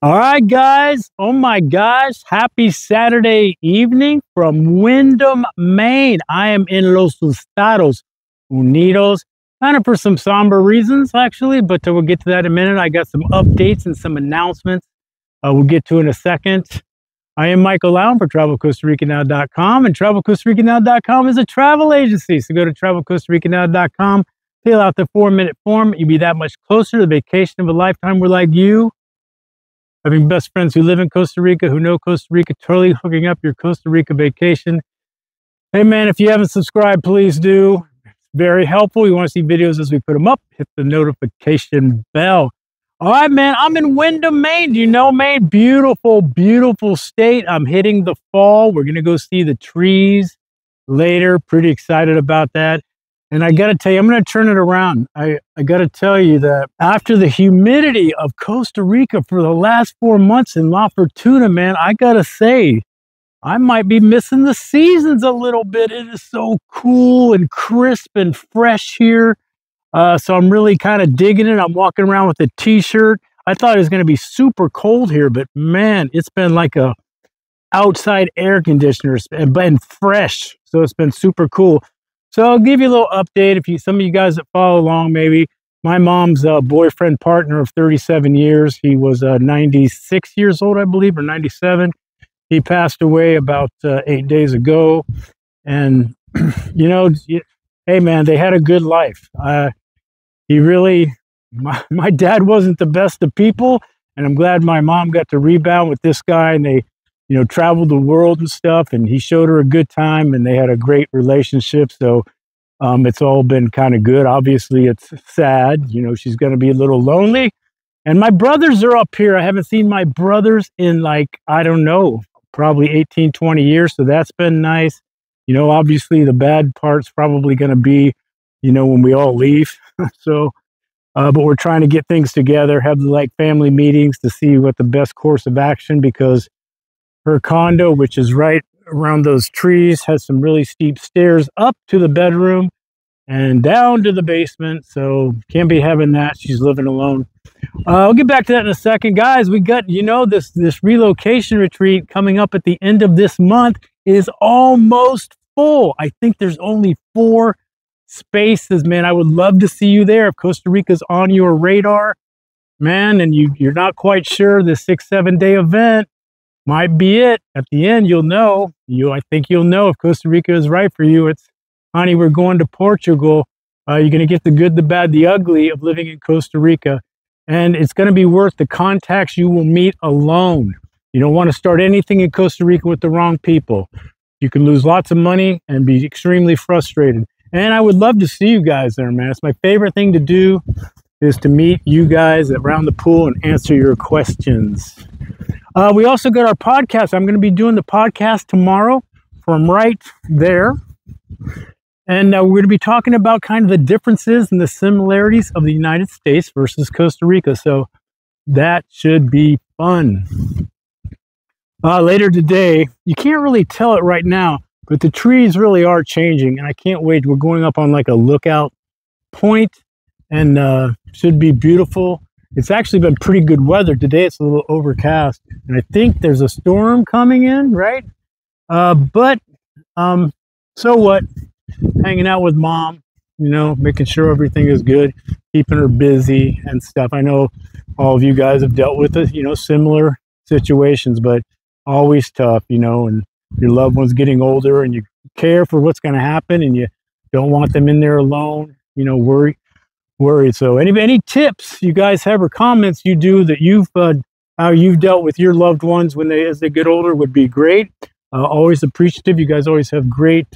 All right, guys. Oh my gosh. Happy Saturday evening from Windham, Maine. I am in Los Estados Unidos, kind of for some somber reasons, actually, but we'll get to that in a minute. I got some updates and some announcements we'll get to in a second. I am Michael Lown for TravelCostaRicaNow.com, and TravelCostaRicaNow.com is a travel agency. So go to TravelCostaRicaNow.com, fill out the 4-minute form. You'll be that much closer to the vacation of a lifetime. We're like you. Having best friends who live in Costa Rica, who know Costa Rica, totally hooking up your Costa Rica vacation. Hey man, if you haven't subscribed, please do. It's very helpful. You want to see videos as we put them up, hit the notification bell. All right, man, I'm in Windham, Maine. Do you know Maine? Beautiful, beautiful state. I'm hitting the fall. We're going to go see the trees later. Pretty excited about that. And I got to tell you, I'm going to turn it around. I got to tell you that after the humidity of Costa Rica for the last 4 months in La Fortuna, man, I got to say, I might be missing the seasons a little bit. It is so cool and crisp and fresh here. So I'm really kind of digging it. I'm walking around with a t-shirt. I thought it was going to be super cold here, but man, it's been like a outside air conditioner and fresh. So it's been super cool. So I'll give you a little update. If some of you guys that follow along, maybe my mom's boyfriend partner of 37 years. He was 96 years old, I believe, or 97. He passed away about 8 days ago. And, you know, hey, man, they had a good life. My dad wasn't the best of people. And I'm glad my mom got to rebound with this guy. And they, you know, traveled the world and stuff, and he showed her a good time, and they had a great relationship. So it's all been kind of good. Obviously, it's sad. You know, she's going to be a little lonely. And my brothers are up here. I haven't seen my brothers in like, I don't know, probably 18, 20 years. So that's been nice. You know, obviously the bad part's probably going to be, you know, when we all leave. So, but we're trying to get things together, have like family meetings to see what the best course of action, because her condo, which is right around those trees, has some really steep stairs up to the bedroom and down to the basement. So can't be having that. She's living alone. I'll get back to that in a second. Guys, we got, you know, this relocation retreat coming up at the end of this month is almost full. I think there's only 4 spaces, man. I would love to see you there. If Costa Rica's on your radar, man, and you're not quite sure, the 6-7 day event might be it. At the end, you'll know. I think you'll know if Costa Rica is right for you. It's, honey, we're going to Portugal. You're going to get the good, the bad, the ugly of living in Costa Rica. And it's going to be worth the contacts you will meet alone. You don't want to start anything in Costa Rica with the wrong people. You can lose lots of money and be extremely frustrated. And I would love to see you guys there, man. It's my favorite thing to do, is to meet you guys around the pool and answer your questions. We also got our podcast. I'm going to be doing the podcast tomorrow from right there. And we're going to be talking about kind of the differences and the similarities of the United States versus Costa Rica. So that should be fun. Later today, you can't really tell it right now, but the trees really are changing. And I can't wait. We're going up on like a lookout point, and should be beautiful. It's actually been pretty good weather. Today it's a little overcast, and I think there's a storm coming in, right? But so what? Hanging out with mom, you know, making sure everything is good, keeping her busy and stuff. I know all of you guys have dealt with it, you know, similar situations, but always tough, you know, and your loved one's getting older, and you care for what's going to happen, and you don't want them in there alone, you know, worried. So any tips you guys have or comments you do that how you've dealt with your loved ones as they get older would be great. Always appreciative. You guys always have great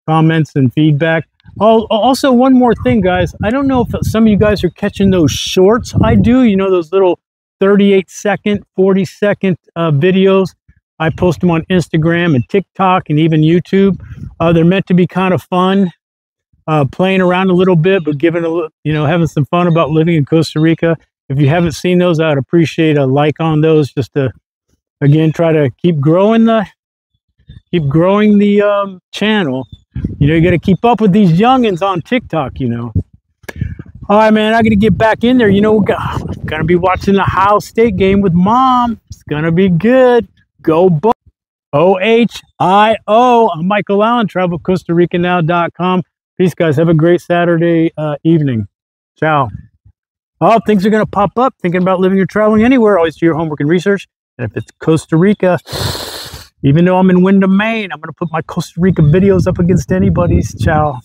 comments and feedback. Also, one more thing, guys. I don't know if some of you guys are catching those shorts. I do. You know, those little 38-second, 40-second videos. I post them on Instagram and TikTok and even YouTube. They're meant to be kind of fun. Playing around a little bit, but having some fun about living in Costa Rica. If you haven't seen those, I'd appreciate a like on those, just to, again, try to keep growing the channel. You know, you got to keep up with these youngins on TikTok, you know. All right, man, I got to get back in there. You know, I'm going to be watching the Ohio State game with Mom. It's going to be good. Go Bucs. OHIO. I'm Michael Allen, travel costa-rica-now.com. Peace, guys. Have a great Saturday evening. Ciao. Oh, things are going to pop up. Thinking about living or traveling anywhere. Always do your homework and research. And if it's Costa Rica, even though I'm in Windham, Maine, I'm going to put my Costa Rica videos up against anybody's. Ciao.